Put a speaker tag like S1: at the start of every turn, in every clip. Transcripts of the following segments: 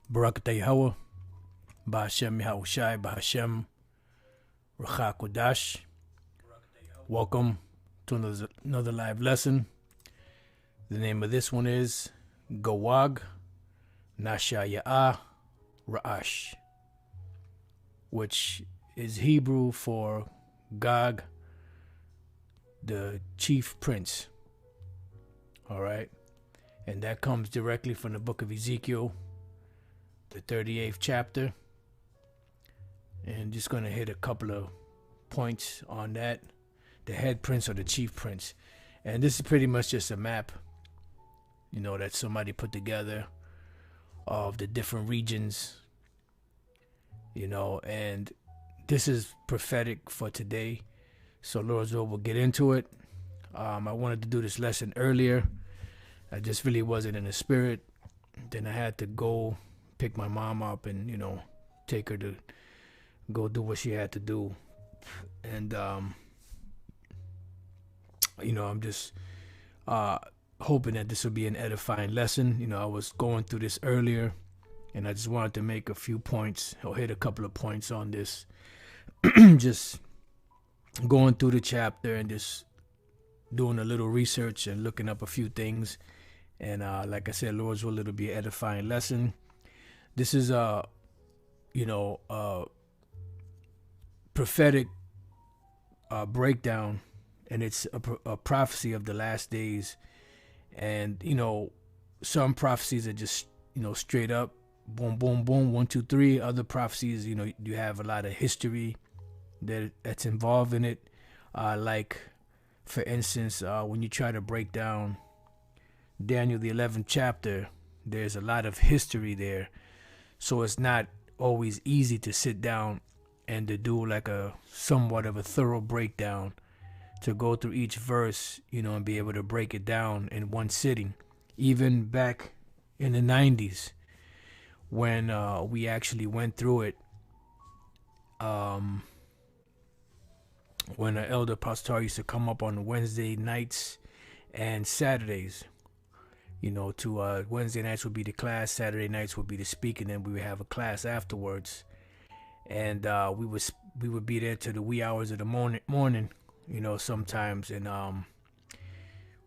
S1: Barakatah Yahweh, Bahashem Yahushai, Bahashem Rachakodash. Welcome to another live lesson. The name of this one is Gawag, Nashayaah, Raash, which is Hebrew for Gog, the chief prince. All right. And that comes directly from the book of Ezekiel, the 38th chapter. And just going to hit a couple of points on that. The head prince or the chief prince. And this is pretty much just a map, that somebody put together of the different regions, and this is prophetic for today. So Lord's will, we'll get into it. I wanted to do this lesson earlier. I just really wasn't in the spirit. Then I had to go pick my mom up and, take her to go do what she had to do. And, I'm just hoping that this will be an edifying lesson. I was going through this earlier, and I just wanted to make a few points or hit a couple of points on this. Just going through the chapter and just doing a little research and looking up a few things. And like I said, Lord's will, it'll be an edifying lesson. This is a prophetic breakdown, and it's a prophecy of the last days. And some prophecies are just straight up, boom, boom, boom, 1, 2, 3. Other prophecies, you have a lot of history that's involved in it. Like, for instance, when you try to break down Daniel the 11th chapter, there's a lot of history there. So it's not always easy to sit down and to do like a somewhat of a thorough breakdown, to go through each verse, and be able to break it down in one sitting. Even back in the 90s, when we actually went through it, when the elder pastor used to come up on Wednesday nights and Saturdays, to Wednesday nights would be the class, Saturday nights would be the speaking, and we would have a class afterwards. And we would be there to the wee hours of the morning, sometimes. And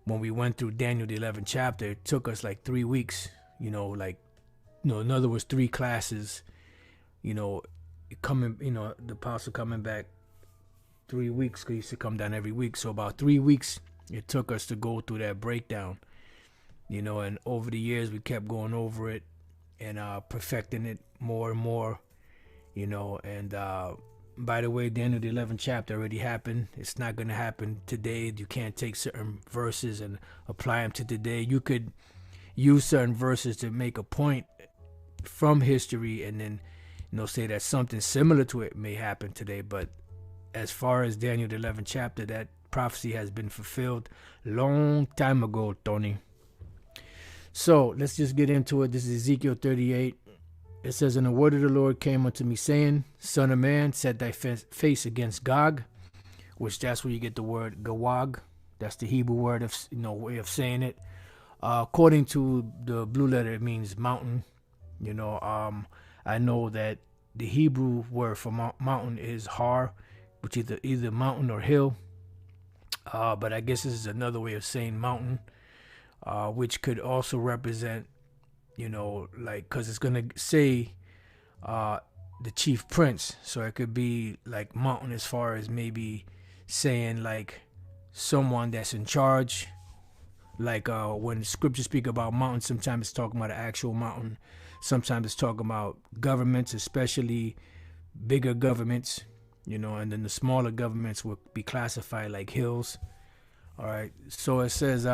S1: when we went through Daniel the 11th chapter, it took us like 3 weeks, in other words, 3 classes, coming, the apostle coming back 3 weeks, because he used to come down every week. So about 3 weeks it took us to go through that breakdown, and over the years we kept going over it and perfecting it more and more, and by the way, Daniel the 11th chapter already happened. It's not going to happen today. You can't take certain verses and apply them to today. You could use certain verses to make a point from history and then, say that something similar to it may happen today. But as far as Daniel the 11th chapter, that prophecy has been fulfilled long time ago, Tony. So let's just get into it. This is Ezekiel 38. It says, "And the word of the Lord came unto me, saying, Son of man, set thy face against Gog," which that's where you get the word Gawag. That's the Hebrew word of way of saying it. According to the blue letter, it means mountain. I know that the Hebrew word for mountain is har, which is either mountain or hill. But I guess this is another way of saying mountain, which could also represent, because it's going to say the chief prince. So it could be like mountain as far as maybe saying like someone that's in charge. Like when scriptures speak about mountains, sometimes it's talking about an actual mountain. Sometimes it's talking about governments, especially bigger governments, and then the smaller governments would be classified like hills. All right. So it says,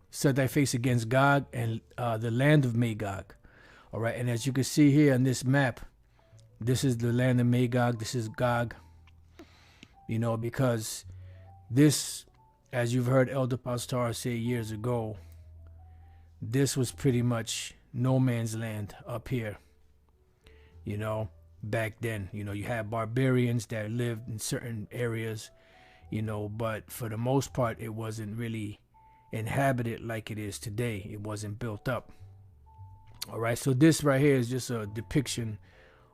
S1: set thy face against Gog and the land of Magog. All right. And as you can see here on this map, this is the land of Magog. This is Gog, because this, as you've heard Elder Pastor say years ago, this was pretty much no man's land up here, back then. You had barbarians that lived in certain areas, but for the most part, it wasn't really inhabited like it is today. It wasn't built up. All right, so this right here is just a depiction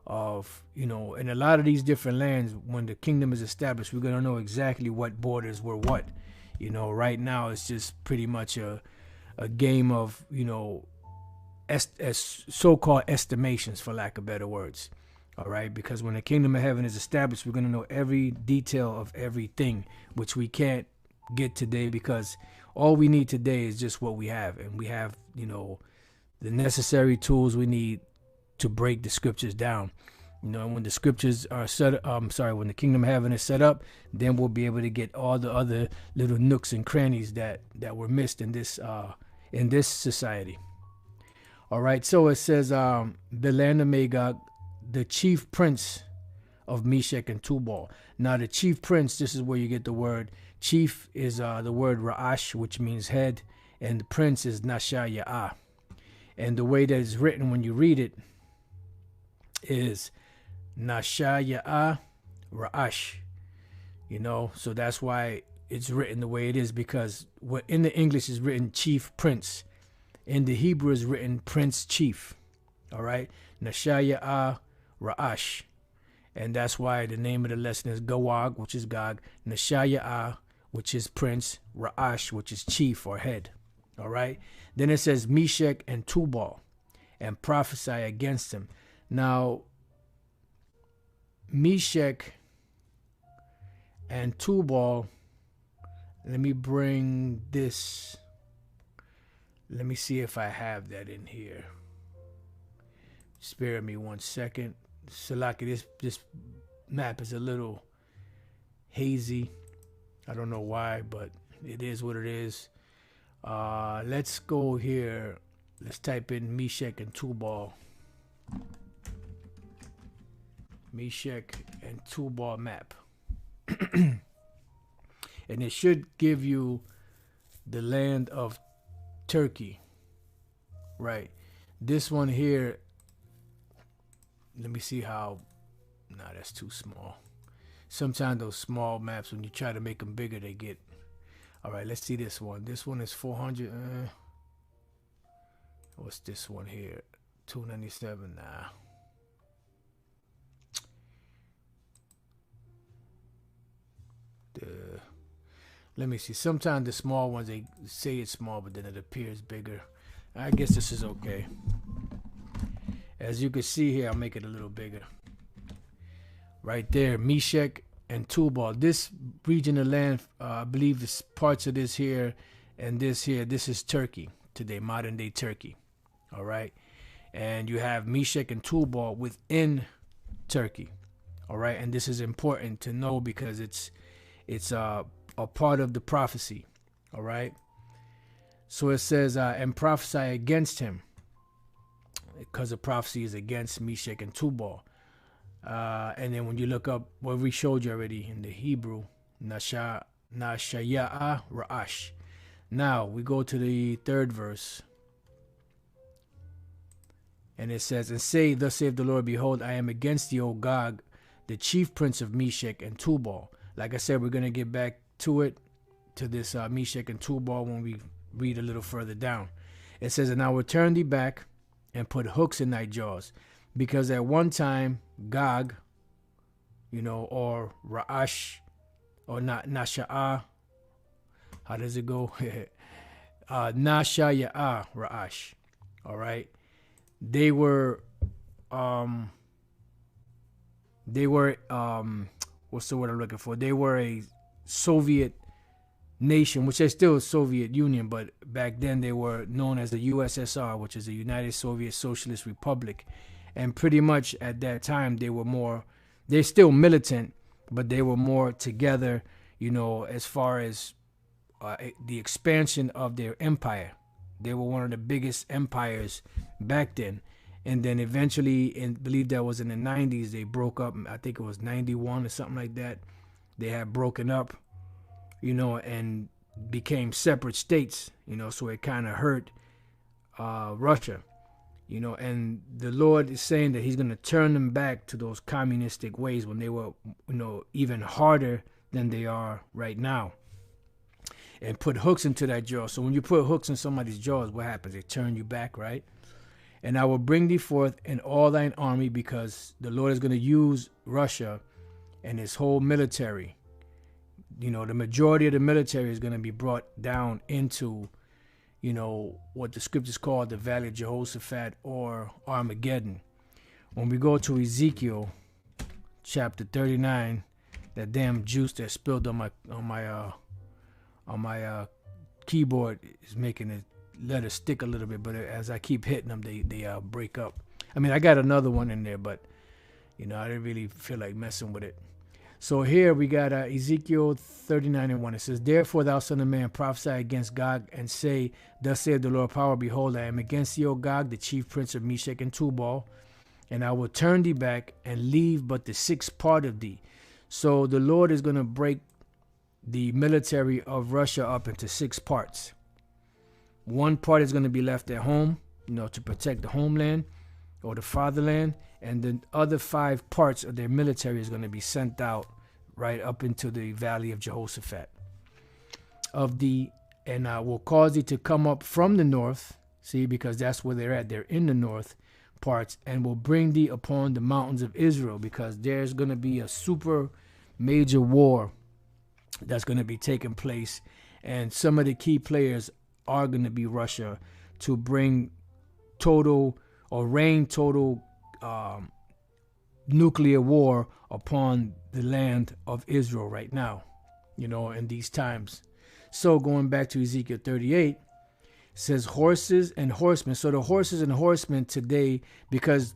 S1: of, you know, in a lot of these different lands, when the kingdom is established, we're going to know exactly what borders were what. You know, right now it's just pretty much a game of, you know, as so-called estimations, for lack of better words. All right, because when the kingdom of heaven is established, we're going to know every detail of everything, which we can't get today, because all we need today is just what we have. And we have, you know, the necessary tools we need to break the scriptures down. You know, when the scriptures are set, when the kingdom of heaven is set up, then we'll be able to get all the other little nooks and crannies that were missed in this society. All right, so it says, the land of Magog, the chief prince of Meshech and Tubal. Now, the chief prince, this is where you get the word chief, is the word Raash, which means head, and the prince is Nashayaah. And the way that it's written when you read it is Nashayaah Raash. You know, so that's why it's written the way it is, because what in the English is written chief prince. In the Hebrew is written prince chief. All right, Nashayaah Raash. And that's why the name of the lesson is Gawag, which is Gog, Nashayaah, which is prince, Raash, which is chief or head. All right. Then it says Meshech and Tubal, and prophesy against him. Now, Meshech and Tubal, let me bring this. Let me see if I have that in here. Spare me 1 second. Salaki, this map is a little hazy. I don't know why, but it is what it is. Let's go here. Let's type in Meshech and Tubal. Meshech and Tubal map. And it should give you the land of Turkey. Right. This one here, let me see how. Nah, that's too small. Sometimes those small maps, when you try to make them bigger, they get. All right, let's see this one. This one is 400. What's this one here? 297. Nah. Let me see. Sometimes the small ones, they say it's small, but then it appears bigger. I guess this is okay. As you can see here, I'll make it a little bigger. Right there, Meshech and Tubal. This region of land, I believe this parts of this here and this here, this is Turkey today, modern day Turkey. All right. And you have Meshech and Tubal within Turkey. All right. And this is important to know because it's a part of the prophecy. All right. So it says, and prophesy against him, because the prophecy is against Meshech and Tubal. And then when you look up what we showed you already in the Hebrew, Nashayaah Raash. Now we go to the 3rd verse. And it says, and say, thus saith the Lord, behold, I am against thee, O Gog, the chief prince of Meshech and Tubal. Like I said, we're going to get back to it, to this Meshech and Tubal, when we read a little further down. It says, and I will turn thee back and put hooks in thy jaws, because at one time Gog, you know, or Raash, or Nashayaah, how does it go? Nashayaah Raash. All right. They were what's the word I'm looking for? They were a Soviet nation, which is still a Soviet Union, but back then they were known as the USSR, which is the United Soviet Socialist Republic. And pretty much at that time, they're still militant, but they were more together, you know, as far as the expansion of their empire. They were one of the biggest empires back then. And then eventually, I believe that was in the 90s, they broke up. I think it was 91 or something like that. They had broken up, you know, and became separate states, you know, so it kind of hurt Russia, you know. And the Lord is saying that he's going to turn them back to those communistic ways when they were, you know, even harder than they are right now. And put hooks into that jaw. So when you put hooks in somebody's jaws, what happens? They turn you back, right? And I will bring thee forth in all thine army, because the Lord is going to use Russia and his whole military. You know, the majority of the military is going to be brought down into, you know, what the scriptures call the Valley of Jehoshaphat or Armageddon. When we go to Ezekiel chapter 39, that damn juice that spilled on my keyboard is making the letters stick a little bit, but as I keep hitting them, they break up. I mean, I got another one in there, but you know, I didn't really feel like messing with it. So here we got Ezekiel 39:1. It says, "Therefore, thou son of man, prophesy against Gog, and say, Thus saith the Lord power, behold, I am against thee, O Gog, the chief prince of Meshech and Tubal, and I will turn thee back and leave but the sixth part of thee." So the Lord is going to break the military of Russia up into 6 parts. One part is going to be left at home, you know, to protect the homeland or the fatherland, and the other 5 parts of their military is going to be sent out right up into the Valley of Jehoshaphat. And I will cause thee to come up from the north, see, because that's where they're at. They're in the north parts, and will bring thee upon the mountains of Israel, because there's going to be a super major war that's going to be taking place, and some of the key players are going to be Russia, to bring total or rain total nuclear war upon the land of Israel right now, you know, in these times. So going back to Ezekiel 38, says horses and horsemen. So the horses and horsemen today, because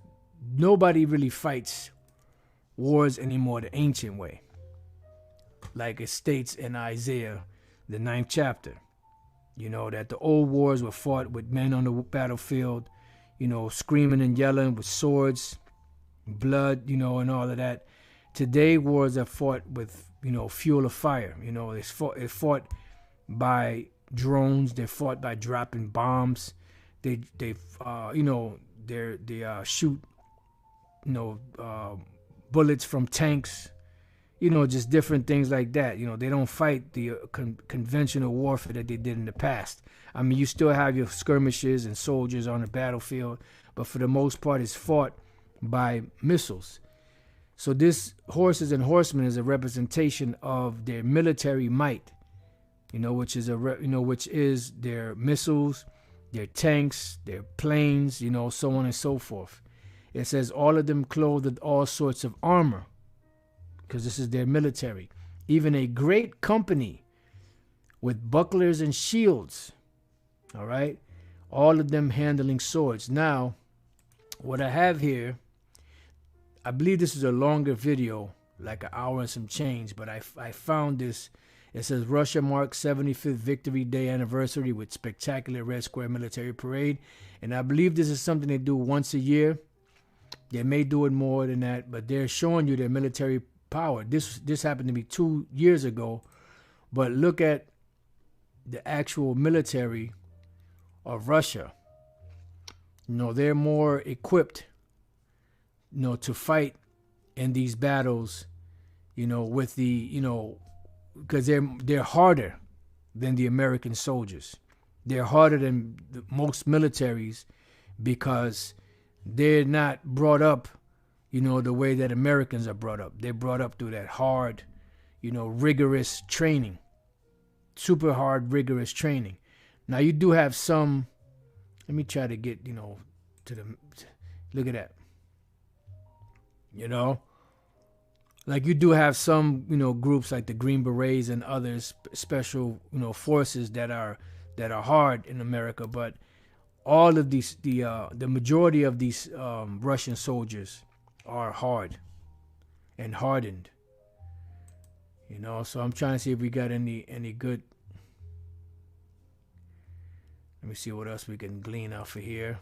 S1: nobody really fights wars anymore the ancient way, like it states in Isaiah, the 9th chapter, you know, that the old wars were fought with men on the battlefield, you know, screaming and yelling with swords, blood, you know, and all of that. Today, wars are fought with, you know, fuel of fire. You know, it's fought by drones. They're fought by dropping bombs. They you know, they shoot, you know, bullets from tanks. You know, just different things like that. You know, they don't fight the conventional warfare that they did in the past. I mean, you still have your skirmishes and soldiers on the battlefield, but for the most part, it's fought by missiles. So this horses and horsemen is a representation of their military might, you know, which is their missiles, their tanks, their planes, you know, so on and so forth. It says all of them clothed with all sorts of armor, because this is their military. Even a great company with bucklers and shields. All right. All of them handling swords. Now, what I have here, I believe this is a longer video, like an hour and some change, but I found this. It says Russia marks 75th Victory Day anniversary with spectacular Red Square military parade. And I believe this is something they do once a year. They may do it more than that, but they're showing you their military power. This happened to me 2 years ago, but look at the actual military of Russia. You know, they're more equipped, you know, to fight in these battles, you know, with the, you know, because they're harder than the American soldiers. They're harder than most militaries, because they're not brought up, you know, the way that Americans are brought up. They're brought up through that hard, you know, rigorous training, super hard, rigorous training. Now you do have some, let me try to get, you know, look at that. You know, like you do have some, you know, groups like the Green Berets and others, special, you know, forces that are hard in America, but all of these, the majority of these Russian soldiers are hard and hardened. You know, so I'm trying to see if we got any good. Let me see what else we can glean out for here.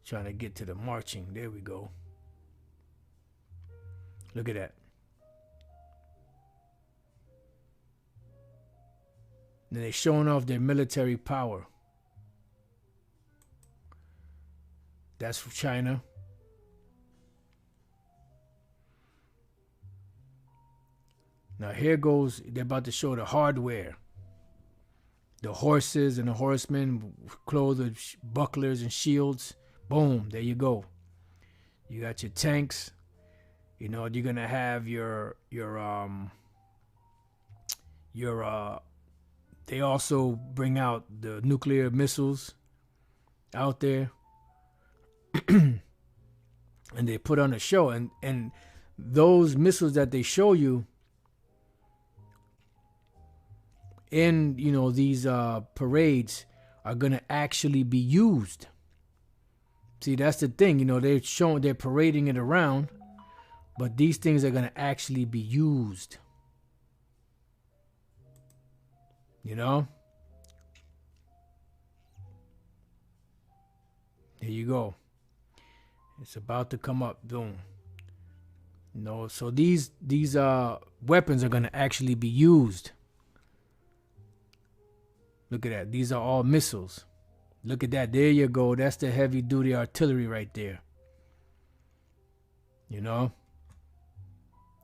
S1: Trying to get to the marching. There we go. Look at that. And they're showing off their military power. That's from China. Now here goes, they're about to show the hardware. the horses and the horsemen clothed with bucklers and shields. Boom, there you go. You got your tanks. You know, you're gonna have your they also bring out the nuclear missiles out there. And they put on a show, and those missiles that they show you in, you know, these parades are gonna actually be used. See, that's the thing, you know, they're parading it around, but these things are gonna actually be used. You know? There you go. It's about to come up. Boom. You know, so these weapons are gonna actually be used. Look at that. These are all missiles. Look at that. There you go. That's the heavy duty artillery right there. You know?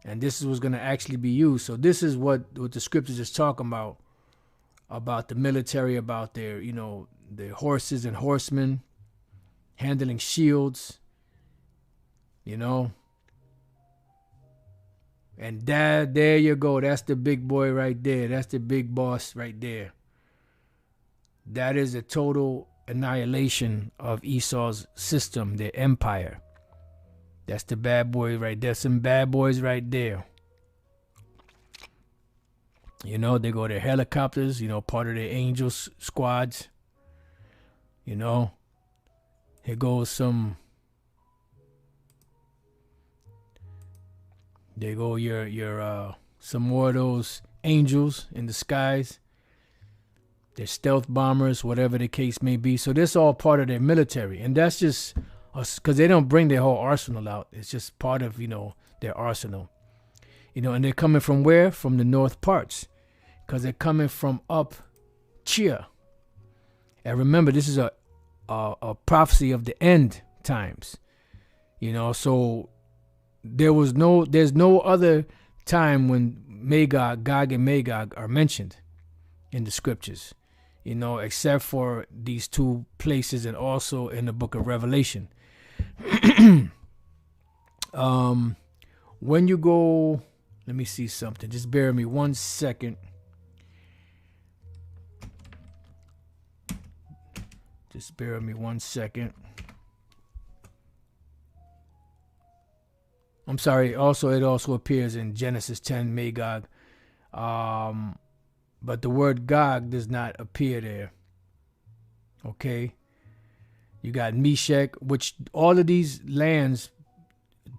S1: And this is what's going to actually be used. So this is what the scriptures is talking about the military, about their, you know, their horses and horsemen handling shields, you know. And there you go. That's the big boy right there. That's the big boss right there. That is a total annihilation of Esau's system, their empire. That's the bad boy right there. Some bad boys right there. You know, they go to helicopters, you know, part of their angel squads. You know, here goes some. There go your some more of those angels in the skies. Their stealth bombers, whatever the case may be. So this all part of their military, and that's just because they don't bring their whole arsenal out. It's just part of, you know, their arsenal. You know, and they're coming from where? From the north parts, because they're coming from up Chia. And remember, this is a prophecy of the end times. You know, so there's no other time when Gog and Magog are mentioned in the scriptures, you know, except for these two places and also in the book of Revelation. When you go, let me see something. Just bear with me 1 second. Just bear with me 1 second. I'm sorry. Also, it also appears in Genesis 10, Magog. But the word Gog does not appear there. Okay. You got Meshach, which all of these lands,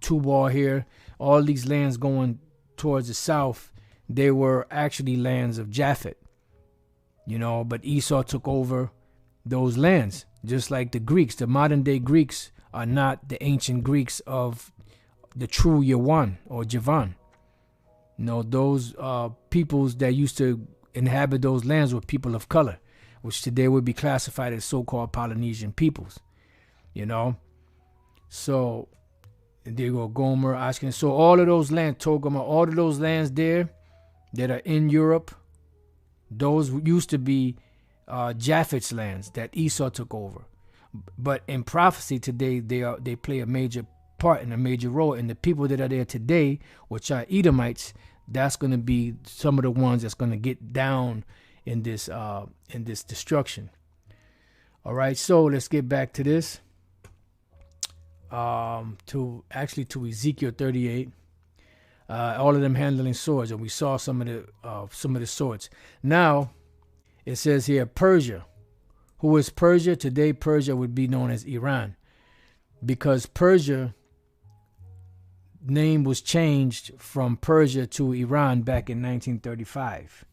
S1: Tubal here, all these lands going towards the south, they were actually lands of Japhet. You know, but Esau took over those lands. Just like the Greeks, the modern day Greeks are not the ancient Greeks of the true Yawan or Javan. You know, those peoples that used to inhabit those lands were people of color, which today would be classified as so-called Polynesian peoples. You know, so there you go, Gomer, Ashkenaz. So all of those lands, Togama, all of those lands there that are in Europe, those used to be Japhet's lands that Esau took over. But in prophecy today, they play a major part and a major role. And the people that are there today, which are Edomites, that's going to be some of the ones that's going to get down in this destruction. All right, so let's get back to this. To Ezekiel 38. All of them handling swords, and we saw some of the swords. Now it says here Persia. Who is Persia? Today Persia would be known as Iran, because Persia name was changed from Persia to Iran back in 1935.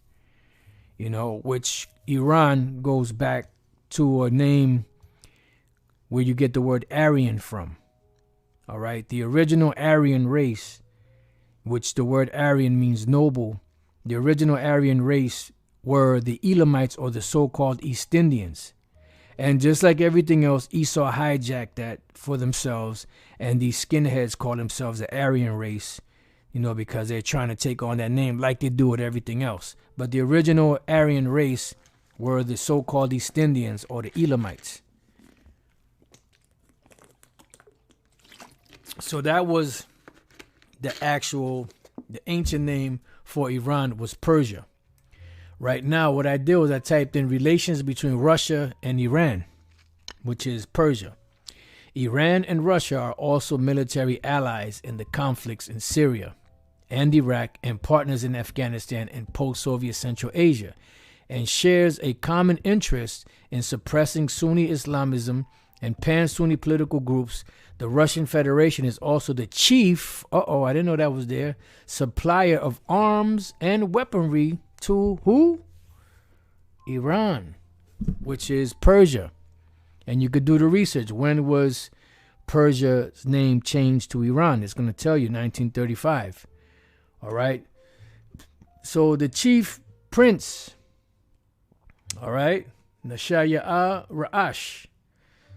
S1: You know, which Iran goes back to a name where you get the word Aryan from. All right, the original Aryan race, which the word Aryan means noble, the original Aryan race were the Elamites, or the so-called East Indians. And just like everything else, Esau hijacked that for themselves, and these skinheads call themselves the Aryan race, you know, because they're trying to take on that name like they do with everything else. But the original Aryan race were the so-called East Indians or the Elamites. So that was the ancient name for Iran was Persia. Right now, what I did was I typed in relations between Russia and Iran, which is Persia. Iran and Russia are also military allies in the conflicts in Syria and Iraq and partners in Afghanistan and post-Soviet Central Asia, and shares a common interest in suppressing Sunni Islamism and pan-Sunni political groups. The Russian Federation is also the chief, I didn't know that was there, supplier of arms and weaponry to who? Iran, which is Persia. And you could do the research. When was Persia's name changed to Iran? It's going to tell you 1935. All right. So the chief prince, all right, Nashayaah Raash.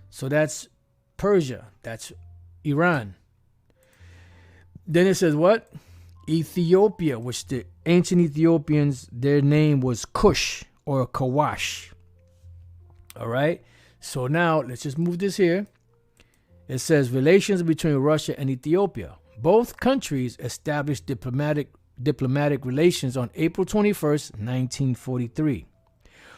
S1: So that's Persia. That's Iran. Then it says what? Ethiopia, which the ancient Ethiopians, their name was Kush or Kawash. All right. So now let's just move this here. It says relations between Russia and Ethiopia. Both countries established diplomatic relations on April 21st, 1943.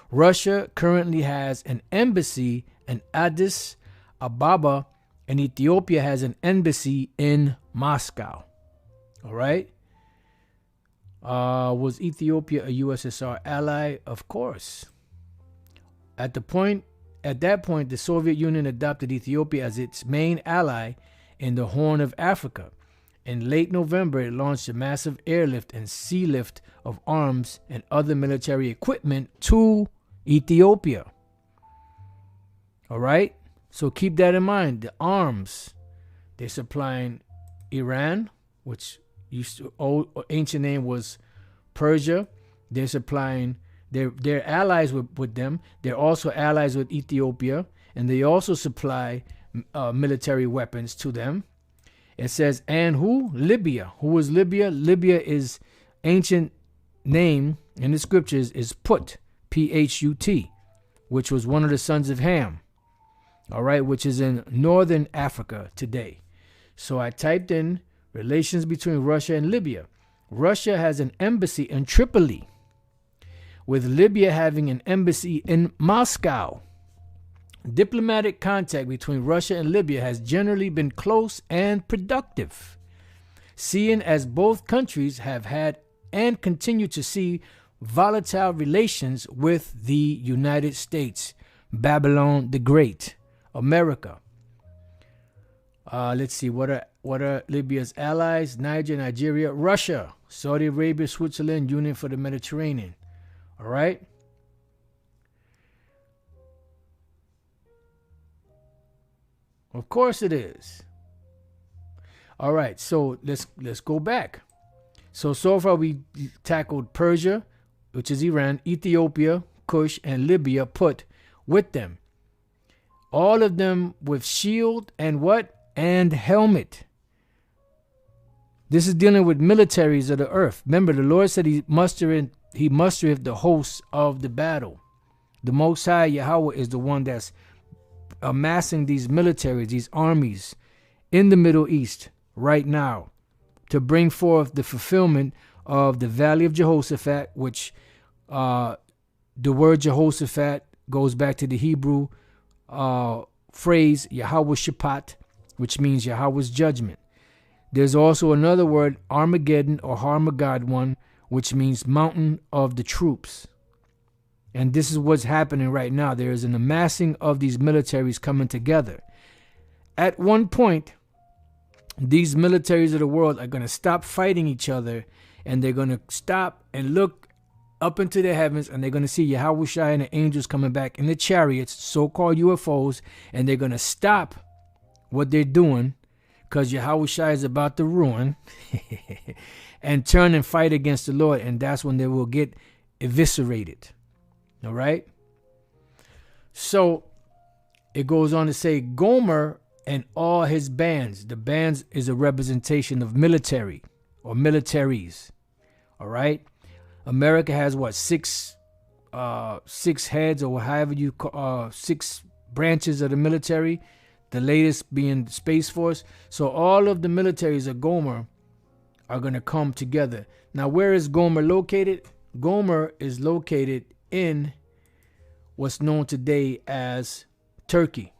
S1: Russia currently has an embassy in Addis Ababa, and Ethiopia has an embassy in Moscow. All right. Was Ethiopia a USSR ally? Of course. At that point, the Soviet Union adopted Ethiopia as its main ally in the Horn of Africa. In late November, it launched a massive airlift and sea lift of arms and other military equipment to Ethiopia. All right? So keep that in mind. The arms, they're supplying Iran, which ancient name was Persia. They're supplying, they're allies with them. They're also allies with Ethiopia, and they also supply military weapons to them. It says, and who? Libya. Who is Libya? Libya is ancient name in the scriptures is Put, P-H-U-T, which was one of the sons of Ham. All right, which is in northern Africa today. So I typed in relations between Russia and Libya. Russia has an embassy in Tripoli, with Libya having an embassy in Moscow. Diplomatic contact between Russia and Libya has generally been close and productive, seeing as both countries have had and continue to see volatile relations with the United States, Babylon the Great, America. Let's see, what are Libya's allies? Nigeria, Russia, Saudi Arabia, Switzerland, Union for the Mediterranean. All right. Of course it is. All right, so let's go back. So far we tackled Persia, which is Iran, Ethiopia, Kush, and Libya put with them. All of them with shield and what? And helmet. This is dealing with militaries of the earth. Remember, the Lord said he mustereth the hosts of the battle. The Most High Yahweh is the one that's amassing these militaries, these armies in the Middle East right now to bring forth the fulfillment of the Valley of Jehoshaphat, which the word Jehoshaphat goes back to the Hebrew phrase Yahweh Shaphat, which means Yahweh's judgment. There's also another word, Armageddon or Harmageddon, which means mountain of the troops. And this is what's happening right now. There is an amassing of these militaries coming together. At one point, these militaries of the world are going to stop fighting each other, and they're going to stop and look up into the heavens, and they're going to see Yahweh Shai and the angels coming back in the chariots, so-called UFOs, and they're going to stop what they're doing because Yahweh Shai is about to ruin and turn and fight against the Lord, and that's when they will get eviscerated. All right. So it goes on to say Gomer and all his bands. The bands is a representation of military or militaries. All right. America has what, 6 six heads, or however you call, six branches of the military, the latest being the Space Force. So all of the militaries of Gomer are going to come together. Now, where is Gomer located? Gomer is located in what's known today as Turkey.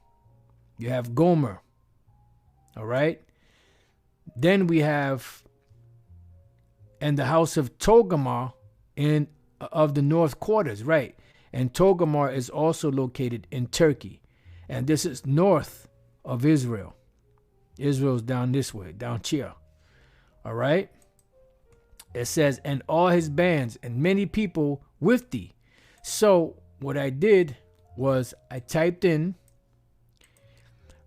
S1: You have Gomer. All right. Then we have, and the house of Togarmah in of the North Quarters, right? And Togarmah is also located in Turkey. And this is north of Israel. Israel's down this way, down here. All right. It says, and all his bands and many people with thee. So what I did was I typed in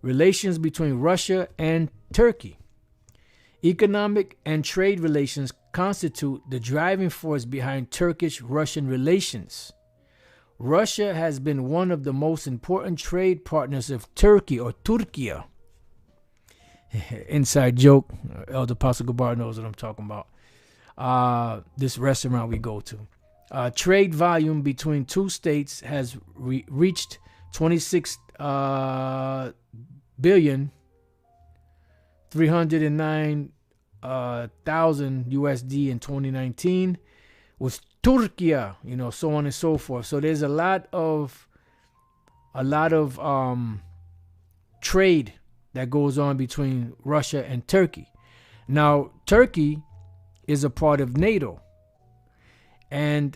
S1: relations between Russia and Turkey. Economic and trade relations constitute the driving force behind Turkish-Russian relations. Russia has been one of the most important trade partners of Turkey, or Turkiya. Inside joke. Elder Apostle Gabar knows what I'm talking about. This restaurant we go to. Trade volume between two states has reached 26 billion 309 thousand USD in 2019 with Turkiya, so on and so forth. So there's a lot of trade that goes on between Russia and Turkey. Now, Turkey is a part of NATO, and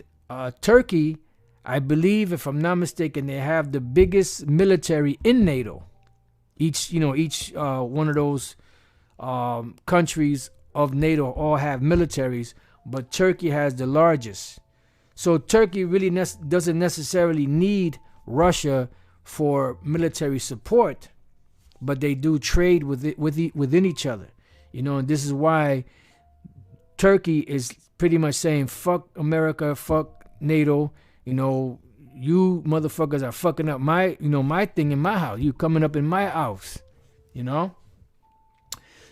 S1: Turkey, I believe, if I'm not mistaken, they have the biggest military in NATO. Each one of those countries of NATO all have militaries, but Turkey has the largest. So Turkey really doesn't necessarily need Russia for military support, but they do trade within each other. And this is why Turkey is pretty much saying, fuck America, fuck NATO. You motherfuckers are fucking up my thing in my house. You coming up in my house,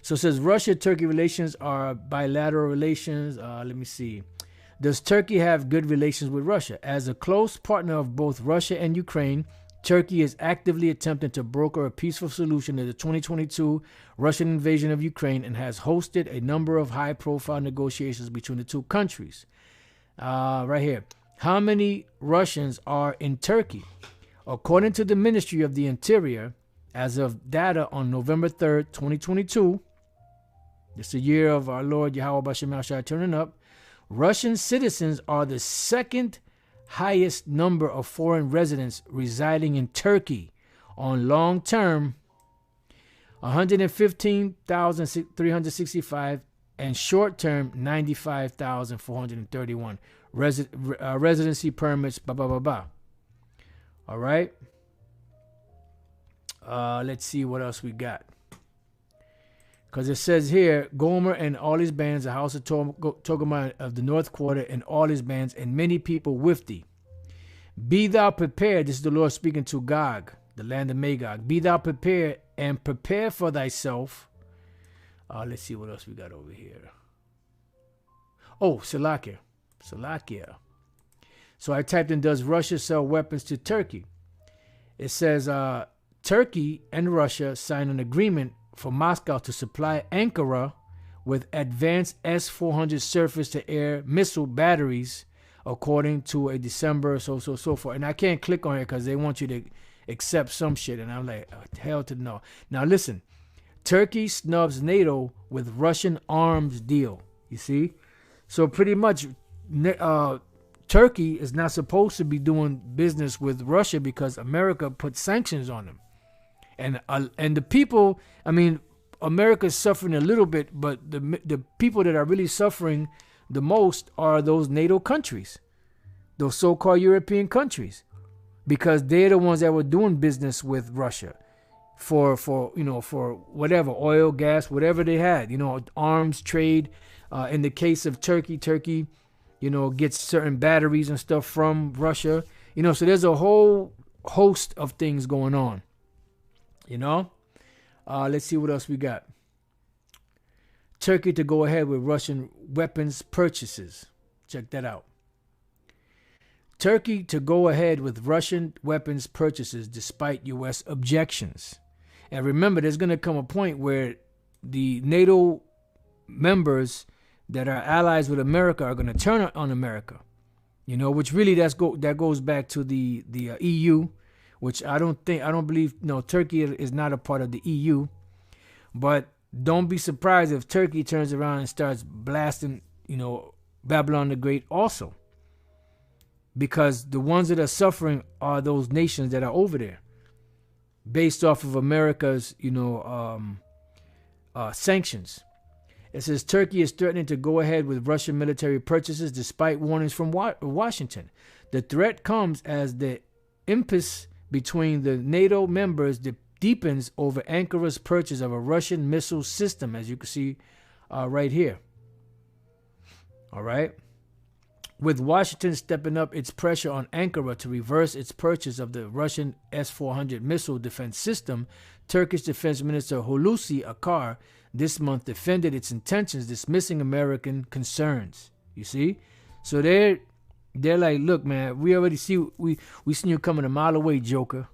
S1: So it says Russia-Turkey relations are bilateral relations. Let me see. Does Turkey have good relations with Russia? As a close partner of both Russia and Ukraine, Turkey is actively attempting to broker a peaceful solution to the 2022 Russian invasion of Ukraine and has hosted a number of high-profile negotiations between the two countries. Right here. How many Russians are in Turkey? According to the Ministry of the Interior, as of data on November 3rd, 2022, it's the year of our Lord Yahweh Bashem Nashayaah turning up, Russian citizens are the second highest number of foreign residents residing in Turkey on long term, 115,365, and short term, 95,431 residency permits. All right. Let's see what else we got. Because it says here, Gomer and all his bands, the house of Togarmah of the North Quarter, and all his bands, and many people with thee. Be thou prepared. This is the Lord speaking to Gog, the land of Magog. Be thou prepared and prepare for thyself. Let's see what else we got over here. Oh, Salakia. So I typed in, does Russia sell weapons to Turkey? It says, Turkey and Russia signed an agreement for Moscow to supply Ankara with advanced S-400 surface-to-air missile batteries, according to a December so forth. And I can't click on it because they want you to accept some shit. And I'm like, hell to no. Now listen, Turkey snubs NATO with Russian arms deal. You see? So pretty much Turkey is not supposed to be doing business with Russia because America put sanctions on them. And the people, I mean, America's suffering a little bit, but the people that are really suffering the most are those NATO countries, those so-called European countries, because they're the ones that were doing business with Russia for whatever, oil, gas, whatever they had, arms trade. In the case of Turkey, gets certain batteries and stuff from Russia, so there's a whole host of things going on. Let's see what else we got. Turkey to go ahead with Russian weapons purchases. Check that out. Turkey to go ahead with Russian weapons purchases despite U.S. objections. And remember, there's going to come a point where the NATO members that are allies with America are going to turn on America. You know, which really that goes back to the EU, which I don't believe. No, Turkey is not a part of the EU. But don't be surprised if Turkey turns around and starts blasting, Babylon the Great also. Because the ones that are suffering are those nations that are over there, based off of America's, sanctions. It says Turkey is threatening to go ahead with Russian military purchases despite warnings from Washington. The threat comes as the impasse between the NATO members deepens over Ankara's purchase of a Russian missile system, as you can see right here. All right. With Washington stepping up its pressure on Ankara to reverse its purchase of the Russian S-400 missile defense system, Turkish Defense Minister Hulusi Akar this month defended its intentions, dismissing American concerns. You see? So they're like, look, man, we already see, we seen you coming a mile away, Joker.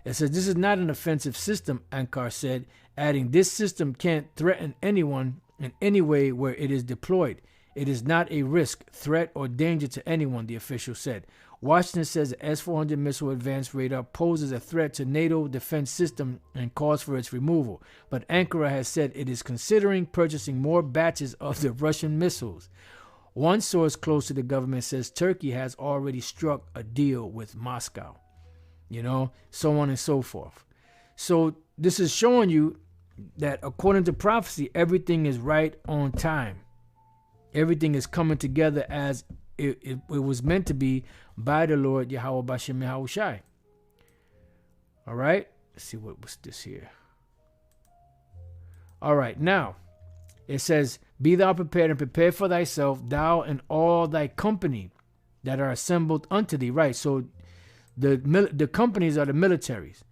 S1: It says this is not an offensive system, Ankar said, adding this system can't threaten anyone in any way where it is deployed. It is not a risk, threat, or danger to anyone, the official said. Washington says the S-400 missile advanced radar poses a threat to NATO defense system and calls for its removal. But Ankara has said it is considering purchasing more batches of the Russian missiles. One source close to the government says Turkey has already struck a deal with Moscow. So on and so forth. So this is showing you that according to prophecy, everything is right on time. Everything is coming together as it was meant to be by the Lord Yahweh Bashem Yahushai. All right. Let's see what was this here. All right. Now, it says, be thou prepared and prepare for thyself, thou and all thy company that are assembled unto thee. Right. So the companies are the militaries,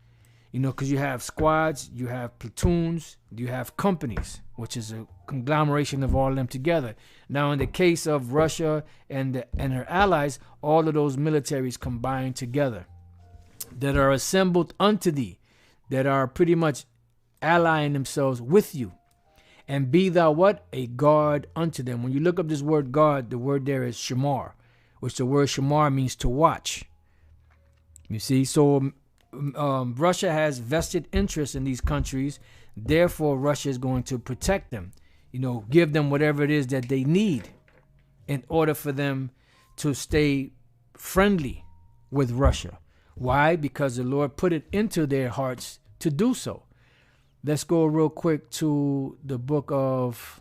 S1: because you have squads, you have platoons, you have companies, which is a conglomeration of all of them together. Now, in the case of Russia and her allies, all of those militaries combined together that are assembled unto thee, that are pretty much allying themselves with you. And be thou what? A guard unto them. When you look up this word guard, the word there is shamar, which the word shamar means to watch. You see, so Russia has vested interest in these countries. Therefore, Russia is going to protect them, give them whatever it is that they need in order for them to stay friendly with Russia. Why? Because the Lord put it into their hearts to do so. Let's go real quick to the book of,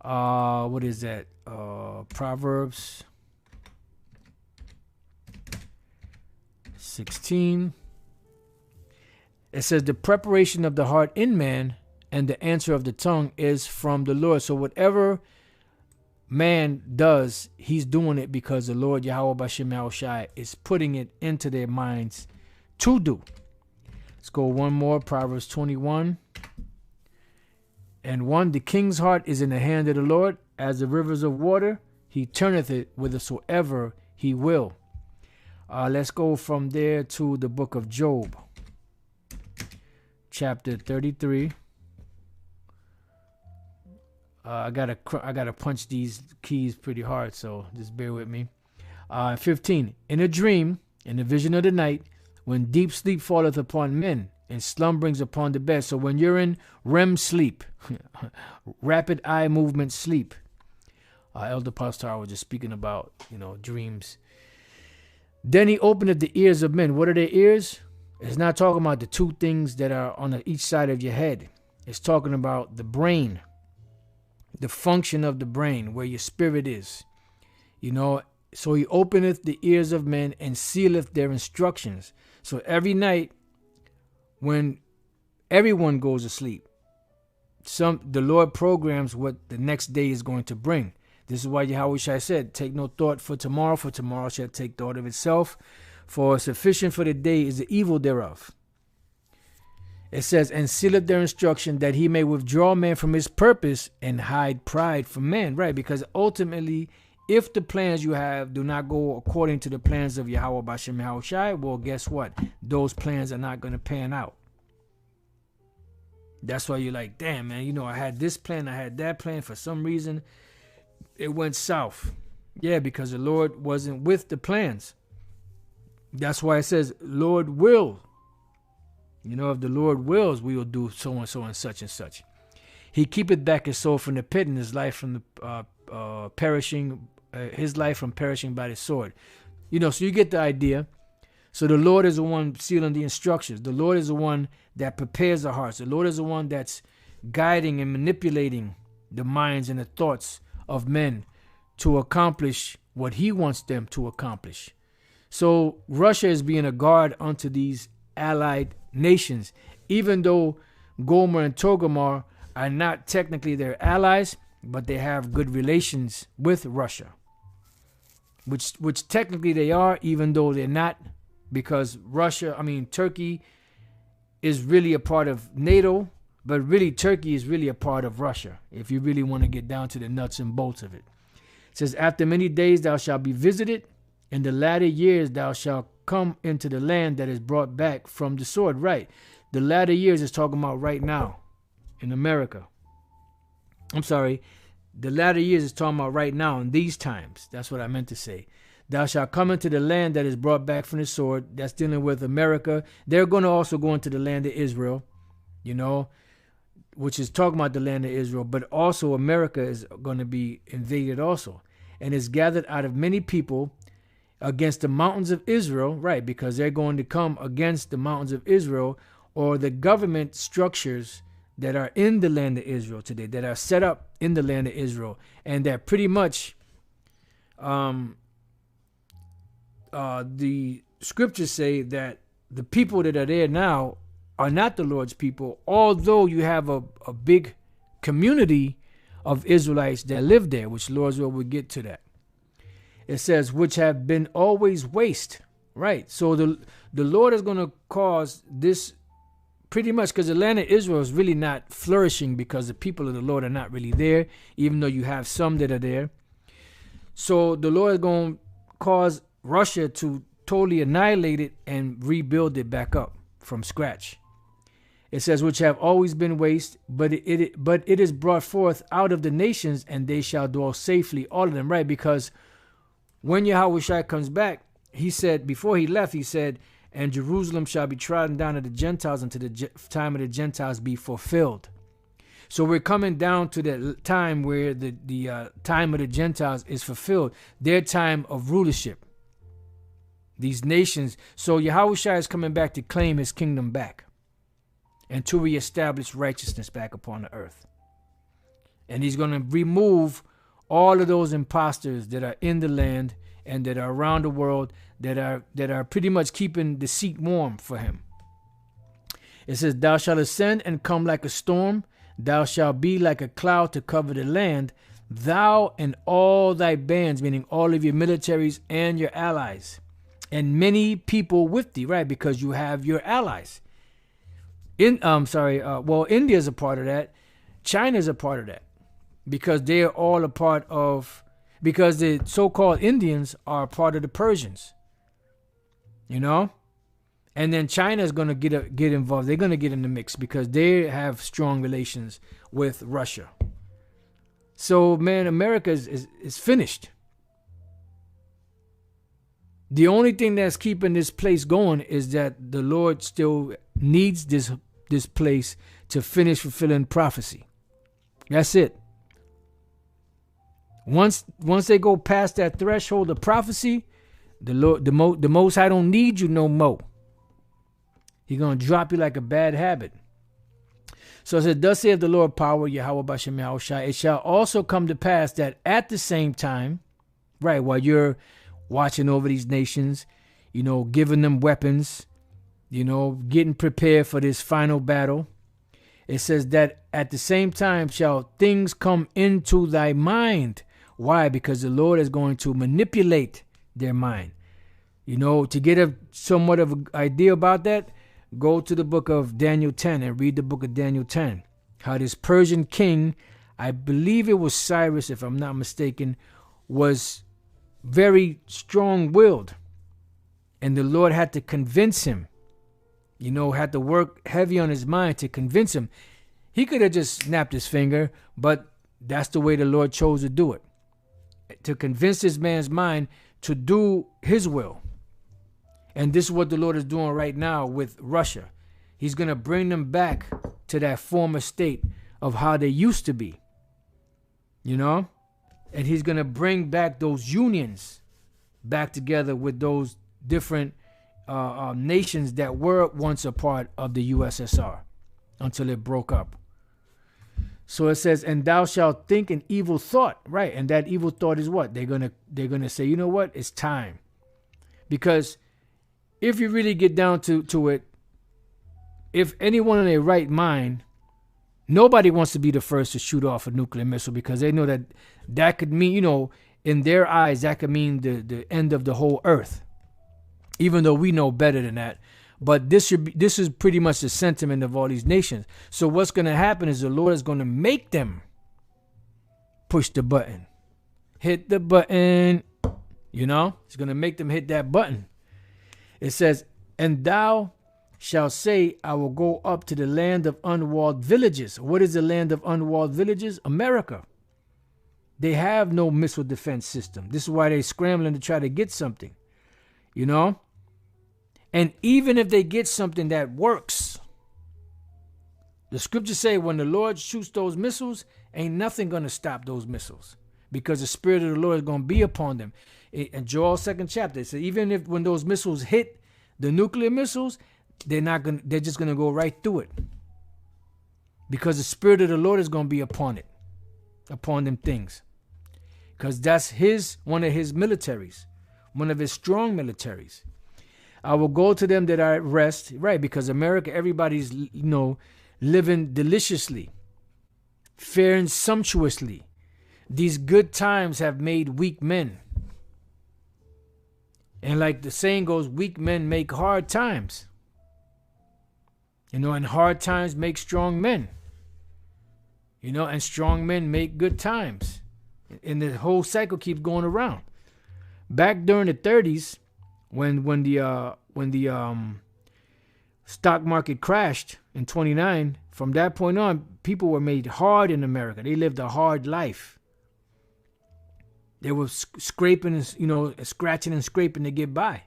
S1: what is that? Proverbs 16. It says the preparation of the heart in man and the answer of the tongue is from the Lord. So whatever man does, he's doing it because the Lord Yahweh Bashem Yahushai is putting it into their minds to do. Let's go one more. Proverbs 21 and 1. The king's heart is in the hand of the Lord, as the rivers of water. He turneth it whithersoever he will. Let's go from there to the book of Job, chapter 33. I gotta punch these keys pretty hard, so just bear with me. 15. In a dream, in the vision of the night, when deep sleep falleth upon men, and slumberings upon the bed. So when you're in REM sleep, rapid eye movement sleep, Elder Pastor was just speaking about, dreams. Then he opened the ears of men. What are their ears? It's not talking about the two things that are on each side of your head. It's talking about the brain, the function of the brain, where your spirit is. So he openeth the ears of men and sealeth their instructions. So every night when everyone goes to sleep, the Lord programs what the next day is going to bring. This is why Yahweh said, take no thought for tomorrow shall take thought of itself. For sufficient for the day is the evil thereof. It says, and sealeth their instruction, that he may withdraw man from his purpose and hide pride from man. Right, because ultimately if the plans you have do not go according to the plans of Yahweh Bashem Yahushai, well, guess what? Those plans are not going to pan out. That's why you're like, damn, man, you know, I had this plan, I had that plan. For some reason, it went south. Yeah, because the Lord wasn't with the plans. That's why it says, Lord will. You know, if the Lord wills, we will do so and so and such and such. He keepeth back his soul from the pit, and his life from the perishing, his life from perishing by the sword. You know, so you get the idea. So the Lord is the one sealing the instructions. The Lord is the one that prepares the hearts. The Lord is the one that's guiding and manipulating the minds and the thoughts of men to accomplish what he wants them to accomplish. So Russia is being a guard unto these allied nations, even though Gomer and Togomar are not technically their allies, but they have good relations with Russia, which technically they are, even though they're not, because Turkey is really a part of NATO, but really Turkey is really a part of Russia, if you really want to get down to the nuts and bolts of it. It says, after many days thou shalt be visited, in the latter years thou shalt come into the land that is brought back from the sword. Right. The latter years is talking about right now in America. I'm sorry. The latter years is talking about right now in these times. That's what I meant to say. Thou shalt come into the land that is brought back from the sword. That's dealing with America. They're going to also go into the land of Israel, you know, which is talking about the land of Israel. But also America is going to be invaded also. And is gathered out of many people against the mountains of Israel, right, because they're going to come against the mountains of Israel, or the government structures that are in the land of Israel today, that are set up in the land of Israel, and that pretty much the scriptures say that the people that are there now are not the Lord's people, although you have a big community of Israelites that live there, which Lord's will get to that. It says, which have been always waste. Right. So the Lord is going to cause this pretty much, because the land of Israel is really not flourishing because the people of the Lord are not really there, even though you have some that are there. So the Lord is going to cause Russia to totally annihilate it and rebuild it back up from scratch. It says, which have always been waste, but it is brought forth out of the nations, and they shall dwell safely, all of them. Right. Because when Yahushua comes back, he said, before he left, he said, and Jerusalem shall be trodden down of the Gentiles until the time of the Gentiles be fulfilled. So we're coming down to that time where the time of the Gentiles is fulfilled, their time of rulership. These nations. So Yahushua is coming back to claim his kingdom back and to reestablish righteousness back upon the earth. And he's going to remove all of those imposters that are in the land and that are around the world that are pretty much keeping the seat warm for him. It says, thou shalt ascend and come like a storm. Thou shalt be like a cloud to cover the land. Thou and all thy bands, meaning all of your militaries and your allies, and many people with thee, right? Because you have your allies. India is a part of that. China is a part of that. Because they're all a part of, because the so-called Indians are a part of the Persians, you know, and then China is going to get involved. They're going to get in the mix because they have strong relations with Russia. So, man, America is finished. The only thing that's keeping this place going is that the Lord still needs this place to finish fulfilling prophecy. That's it. Once they go past that threshold of prophecy, the Most High don't need you no more. He's going to drop you like a bad habit. So it said, thus saith the Lord power, Yahweh Bashem Yahushai, it shall also come to pass that at the same time, right, while you're watching over these nations, you know, giving them weapons, you know, getting prepared for this final battle, it says that at the same time shall things come into thy mind. Why? Because the Lord is going to manipulate their mind. You know, to get somewhat of an idea about that, go to the book of Daniel 10 and read the book of Daniel 10. How this Persian king, I believe it was Cyrus, if I'm not mistaken, was very strong-willed, and the Lord had to convince him, had to work heavy on his mind to convince him. He could have just snapped his finger, but that's the way the Lord chose to do it, to convince this man's mind to do his will. And this is what the Lord is doing right now with Russia. He's going to bring them back to that former state of how they used to be, and he's going to bring back those unions back together with those different nations that were once a part of the USSR until it broke up. So it says, and thou shalt think an evil thought, right? And that evil thought is what? They're gonna say, you know what? It's time. Because if you really get down to it, if anyone in their right mind, nobody wants to be the first to shoot off a nuclear missile, because they know that could mean, in their eyes, that could mean the end of the whole earth. Even though we know better than that. But this is pretty much the sentiment of all these nations. So what's going to happen is the Lord is going to make them push the button. Hit the button. He's going to make them hit that button. It says, and thou shalt say, I will go up to the land of unwalled villages. What is the land of unwalled villages? America. They have no missile defense system. This is why they're scrambling to try to get something. And even if they get something that works, the scriptures say when the Lord shoots those missiles, ain't nothing going to stop those missiles, because the Spirit of the Lord is going to be upon them. In Joel 2nd chapter, it says even if when those missiles hit the nuclear missiles, they're just going to go right through it, because the Spirit of the Lord is going to be upon them things, because that's one of his militaries, one of his strong militaries. I will go to them that are at rest, right? Because America, everybody's, living deliciously, faring sumptuously. These good times have made weak men. And like the saying goes, weak men make hard times. And hard times make strong men. And strong men make good times. And the whole cycle keeps going around. Back during the 30s, when the stock market crashed in 29, from that point on, people were made hard in America. They lived a hard life. They were scraping, scratching and scraping to get by.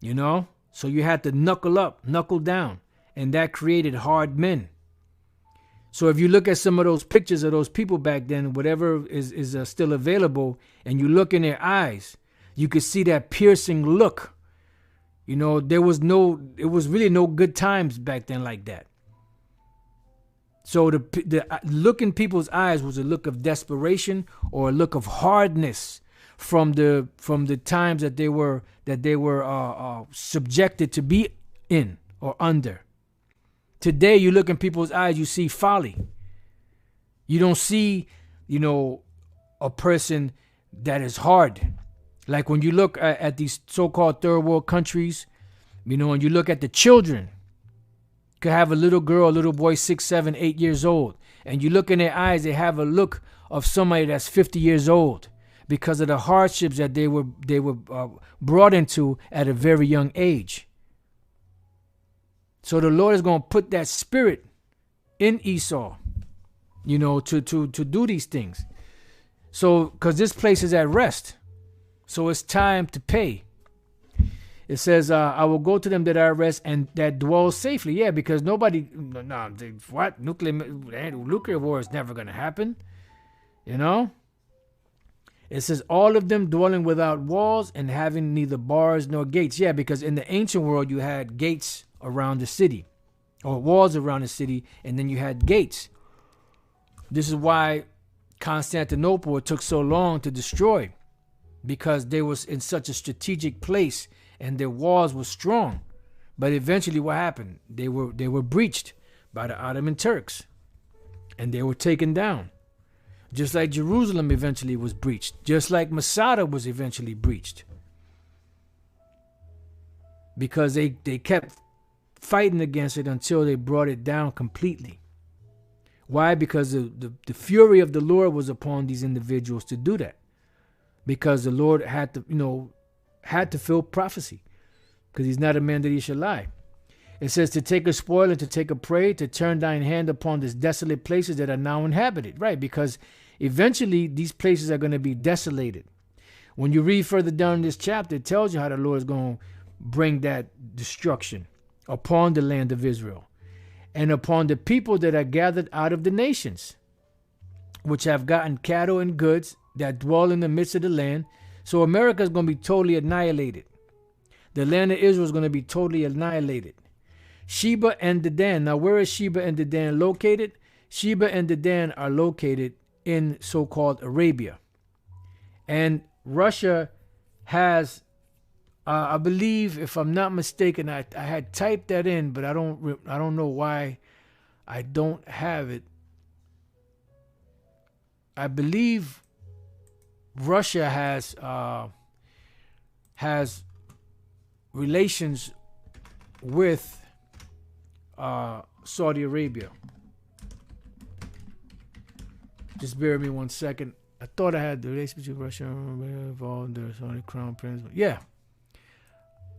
S1: So you had to knuckle up, knuckle down, and that created hard men. So if you look at some of those pictures of those people back then, whatever is still available, and you look in their eyes, you could see that piercing look. It was really no good times back then like that. So the look in people's eyes was a look of desperation or a look of hardness from the times that they were subjected to be in or under. Today, you look in people's eyes, you see folly. You don't see, a person that is hard. Like when you look at these so-called third world countries, and you look at the children, you could have a little girl, a little boy, 6, 7, 8 years old, and you look in their eyes, they have a look of somebody that's 50 years old because of the hardships that they were brought into at a very young age. So the Lord is going to put that spirit in Esau, to do these things. So, because this place is at rest. So it's time to pay. It says, I will go to them that are at rest and that dwell safely. Yeah, because nobody, what? Nuclear war is never going to happen. It says, all of them dwelling without walls and having neither bars nor gates. Yeah, because in the ancient world, you had gates around the city, or walls around the city, and then you had gates. This is why Constantinople took so long to destroy, because they was in such a strategic place and their walls were strong. But eventually what happened? They were breached by the Ottoman Turks, and they were taken down. Just like Jerusalem eventually was breached, just like Masada was eventually breached, because they kept fighting against it until they brought it down completely. Why? Because the fury of the Lord was upon these individuals to do that. Because the Lord had to, had to fill prophecy. Because he's not a man that he should lie. It says to take a spoil and to take a prey, to turn thine hand upon these desolate places that are now inhabited. Right? Because eventually these places are going to be desolated. When you read further down in this chapter, it tells you how the Lord is going to bring that destruction upon the land of Israel and upon the people that are gathered out of the nations, which have gotten cattle and goods that dwell in the midst of the land. So America is going to be totally annihilated. The land of Israel is going to be totally annihilated. Sheba and Dedan. Now, where is Sheba and Dedan located? Sheba and Dedan are located in so-called Arabia. And Russia has, I believe, if I'm not mistaken, I had typed that in, but I don't know why I don't have it. I believe Russia has relations with Saudi Arabia. Just bear with me 1 second. I thought I had the relationship between Russia and involved the Saudi Crown Prince. Yeah.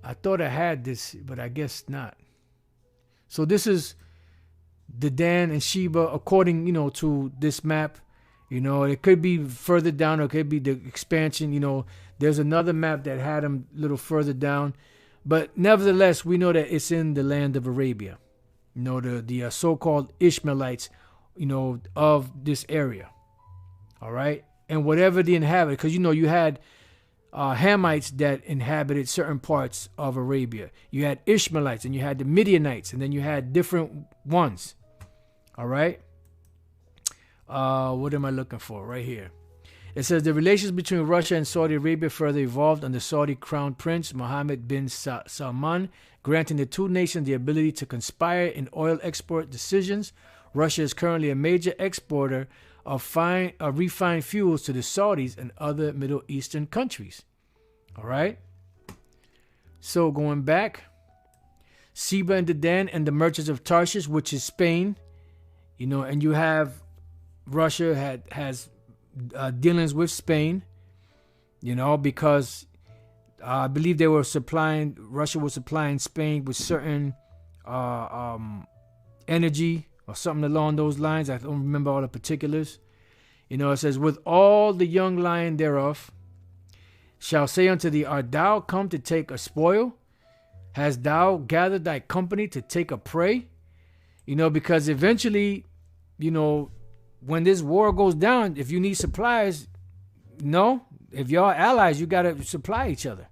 S1: I thought I had this, but I guess not. So this is Dedan and Sheba, according, to this map. It could be further down, or it could be the expansion. There's another map that had them a little further down. But nevertheless, we know that it's in the land of Arabia. The so-called Ishmaelites, of this area. All right? And whatever they inhabit, because, you had Hamites that inhabited certain parts of Arabia. You had Ishmaelites, and you had the Midianites, and then you had different ones. All right? What am I looking for? Right here. It says the relations between Russia and Saudi Arabia further evolved under Saudi Crown Prince Mohammed bin Salman, granting the two nations the ability to conspire in oil export decisions. Russia is currently a major exporter of refined fuels to the Saudis and other Middle Eastern countries. All right. So going back, Sheba and Dedan and the merchants of Tarshish, which is Spain, and you have Russia has dealings with Spain, because I believe Russia was supplying Spain with certain energy or something along those lines. I don't remember all the particulars. It says, with all the young lion thereof shall say unto thee, art thou come to take a spoil? Hast thou gathered thy company to take a prey? Because eventually, when this war goes down, if you need supplies, if y'all allies, you got to supply each other.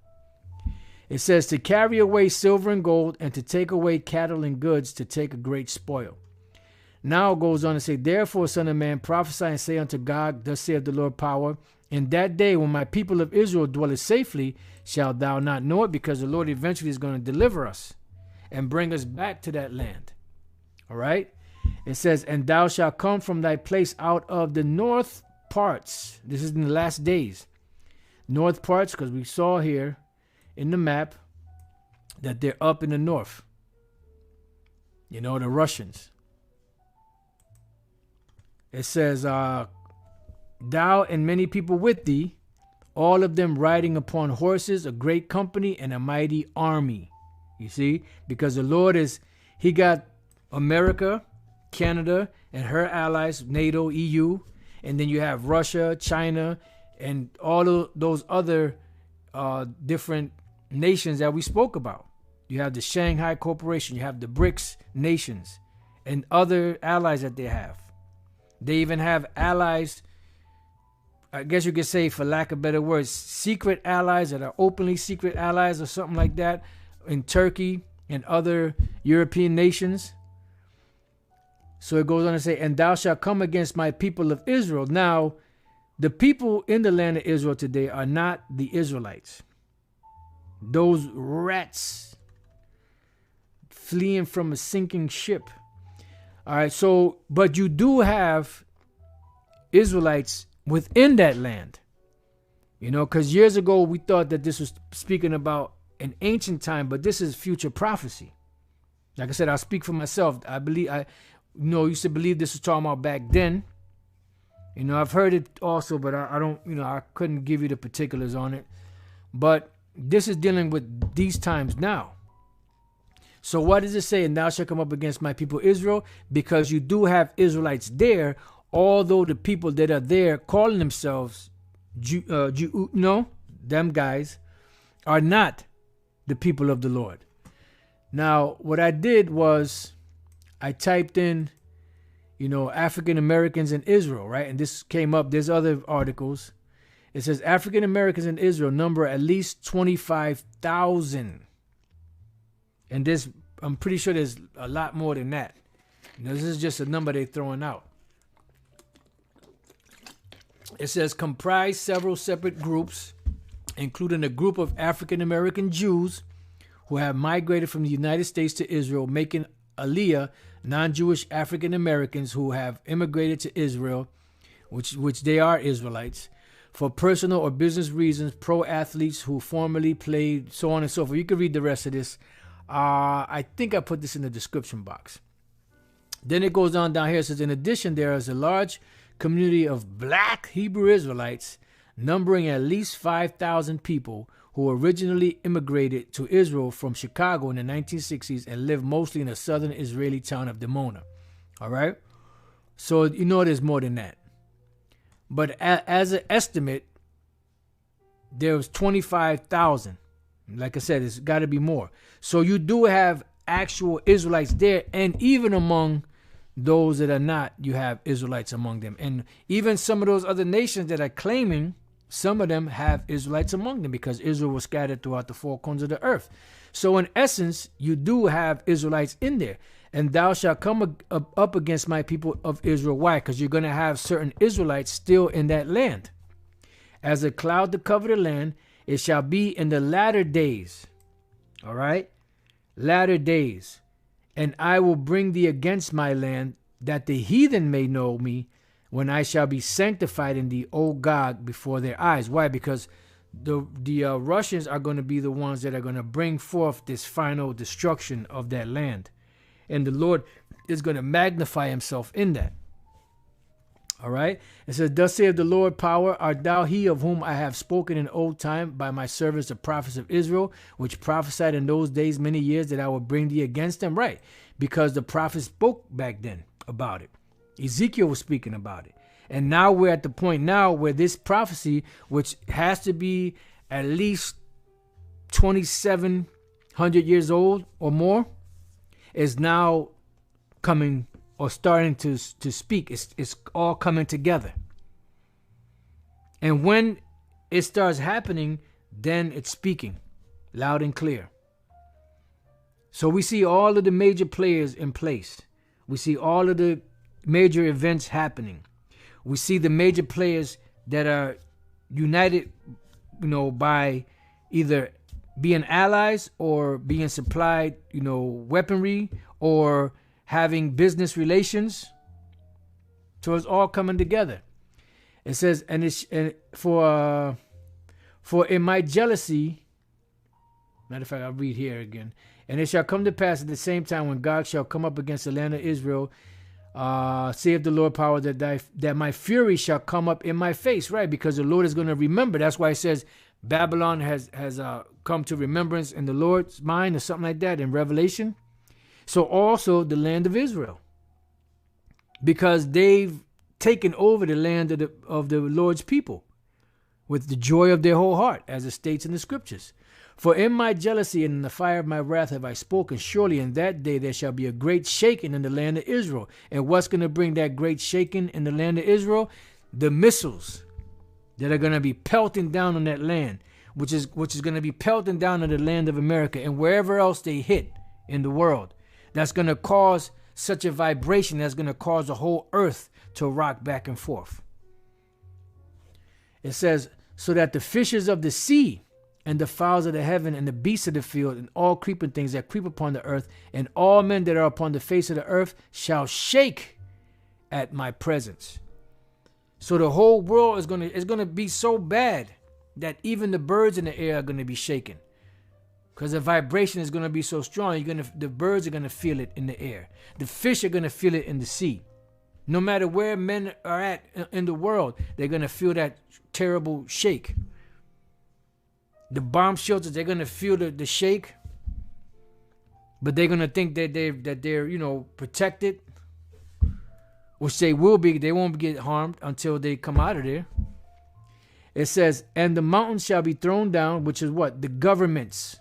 S1: It says to carry away silver and gold and to take away cattle and goods to take a great spoil. Now it goes on to say, therefore, son of man, prophesy and say unto Gawag, thus saith the Lord power, in that day when my people of Israel dwelleth safely, shalt thou not know it, because the Lord eventually is going to deliver us and bring us back to that land. All right. It says, and thou shalt come from thy place out of the north parts. This is in the last days. North parts, because we saw here in the map that they're up in the north. The Russians. It says, thou and many people with thee, all of them riding upon horses, a great company and a mighty army. You see? Because the Lord he got America, Canada, and her allies, NATO, EU, and then you have Russia, China, and all of those other different nations that we spoke about. You have the Shanghai Corporation, you have the BRICS nations, and other allies that they have. They even have allies, I guess you could say, for lack of better words, secret allies that are openly secret allies or something like that in Turkey and other European nations. So it goes on to say, and thou shalt come against my people of Israel. Now, the people in the land of Israel today are not the Israelites. Those rats fleeing from a sinking ship. All right, so, but you do have Israelites within that land. Because years ago we thought that this was speaking about an ancient time, but this is future prophecy. Like I said, I'll speak for myself. I believe used to believe this was talking about back then. I've heard it also, but I don't, I couldn't give you the particulars on it. But this is dealing with these times now. So what does it say? And thou shalt come up against my people Israel, because you do have Israelites there, although the people that are there calling themselves them guys are not the people of the Lord. Now, what I did was I typed in, African Americans in Israel, right? And this came up. There's other articles. It says African Americans in Israel number at least 25,000. And this, I'm pretty sure there's a lot more than that. This is just a number they're throwing out. It says comprise several separate groups, including a group of African American Jews who have migrated from the United States to Israel, making Aliyah non-Jewish African Americans who have immigrated to Israel, which they are Israelites, for personal or business reasons, pro athletes who formerly played, so on and so forth. You can read the rest of this. I think I put this in the description box. Then it goes on down here. It says, in addition, there is a large community of black Hebrew Israelites numbering at least 5,000 people who originally immigrated to Israel from Chicago in the 1960s and lived mostly in the southern Israeli town of Dimona. All right? So there's more than that. But as an estimate, there was 25,000. Like I said, it's got to be more. So you do have actual Israelites there, and even among those that are not, you have Israelites among them. And even some of those other nations that are claiming, some of them have Israelites among them, because Israel was scattered throughout the four corners of the earth. So in essence, you do have Israelites in there. And thou shalt come up against my people of Israel. Why? Because you're going to have certain Israelites still in that land. As a cloud to cover the land, it shall be in the latter days. All right? Latter days. And I will bring thee against my land, that the heathen may know me, when I shall be sanctified in thee, O Gog, before their eyes. Why? Because the Russians are going to be the ones that are going to bring forth this final destruction of that land. And the Lord is going to magnify himself in that. All right. It says, thus saith the Lord, power, art thou he of whom I have spoken in old time by my servants, the prophets of Israel, which prophesied in those days many years that I would bring thee against them. Right. Because the prophets spoke back then about it. Ezekiel was speaking about it. And now we're at the point now where this prophecy, which has to be at least 2,700 years old or more, is now coming or starting to speak. It's all coming together. And when it starts happening, then it's speaking loud and clear. So we see all of the major players in place. We see all of the major events happening. We see the major players that are united, by either being allies or being supplied, weaponry or having business relations. So it's all coming together. It says, for in my jealousy, matter of fact, I'll read here again. And it shall come to pass at the same time when God shall come up against the land of Israel, saith the Lord power, that my fury shall come up in my face, right? Because the Lord is going to remember. That's why it says Babylon has come to remembrance in the Lord's mind, or something like that in Revelation. So also the land of Israel, because they've taken over the land of the Lord's people with the joy of their whole heart, as it states in the scriptures. For in my jealousy and in the fire of my wrath have I spoken. Surely in that day there shall be a great shaking in the land of Israel. And what's going to bring that great shaking in the land of Israel? The missiles that are going to be pelting down on that land, which is going to be pelting down on the land of America and wherever else they hit in the world. That's going to cause such a vibration that's going to cause the whole earth to rock back and forth. It says, so that the fishes of the sea and the fowls of the heaven and the beasts of the field and all creeping things that creep upon the earth and all men that are upon the face of the earth shall shake at my presence. So the whole world is going to be so bad that even the birds in the air are going to be shaken. Because the vibration is going to be so strong, the birds are going to feel it in the air. The fish are going to feel it in the sea. No matter where men are at in the world, they're going to feel that terrible shake. The bomb shelters, they're going to feel the shake. But they're going to think that they're protected. Which they will be. They won't get harmed until they come out of there. It says, and the mountains shall be thrown down, which is what? The governments.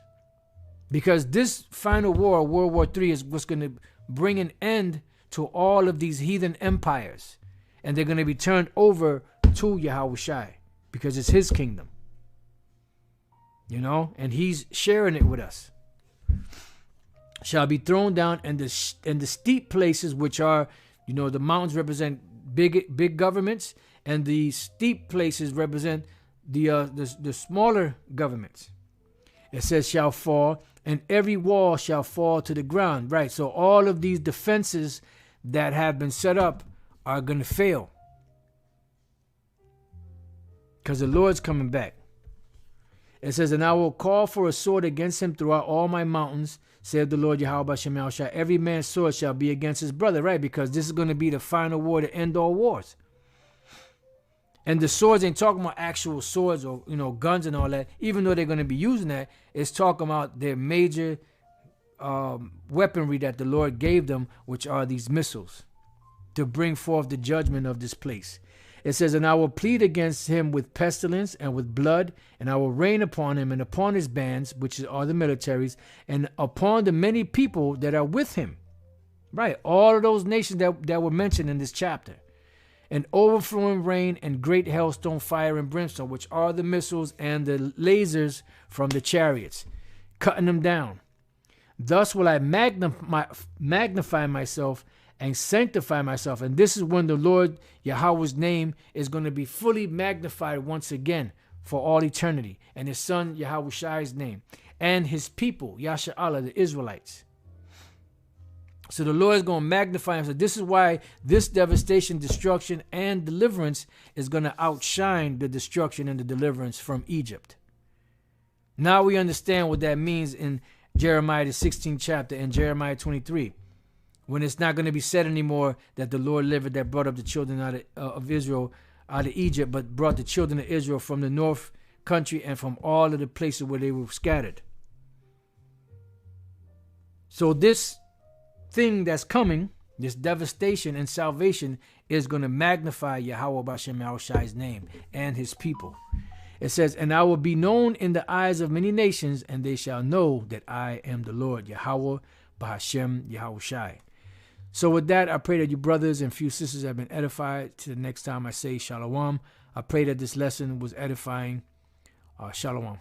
S1: Because this final war, World War III, is what's going to bring an end to all of these heathen empires. And they're going to be turned over to Yahushua because it's his kingdom. And he's sharing it with us. Shall be thrown down, and the steep places, which are, the mountains represent big governments, and the steep places represent the smaller governments. It says shall fall, and every wall shall fall to the ground. Right. So all of these defenses that have been set up are going to fail. Because the Lord's coming back. It says, and I will call for a sword against him throughout all my mountains, saith the Lord Yahweh B'Shem Yahushua. Every man's sword shall be against his brother. Right. Because this is going to be the final war to end all wars. And the swords ain't talking about actual swords or, guns and all that. Even though they're going to be using that, it's talking about their major weaponry that the Lord gave them, which are these missiles, to bring forth the judgment of this place. It says, and I will plead against him with pestilence and with blood, and I will rain upon him and upon his bands, which are the militaries, and upon the many people that are with him. Right. All of those nations that were mentioned in this chapter. And overflowing rain and great hailstone, fire and brimstone, which are the missiles and the lasers from the chariots, cutting them down. Thus will I magnify myself and sanctify myself. And this is when the Lord Yahweh's name is going to be fully magnified once again for all eternity. And his son Yahweh's name. And his people, Yasha'Allah, the Israelites. So the Lord is going to magnify him. So this is why this devastation, destruction, and deliverance is going to outshine the destruction and the deliverance from Egypt. Now we understand what that means in Jeremiah the 16th chapter and Jeremiah 23. When it's not going to be said anymore that the Lord that brought up the children out of Israel out of Egypt, but brought the children of Israel from the north country and from all of the places where they were scattered. So this thing that's coming, this devastation and salvation, is going to magnify Yahweh B'Shem Yahushua's name and his people. It says, and I will be known in the eyes of many nations, and they shall know that I am the Lord Yahweh B'Shem Yahushua. So with that, I pray that you brothers and few sisters have been edified. Till the next time I say shalom, I pray that this lesson was edifying. Shalom.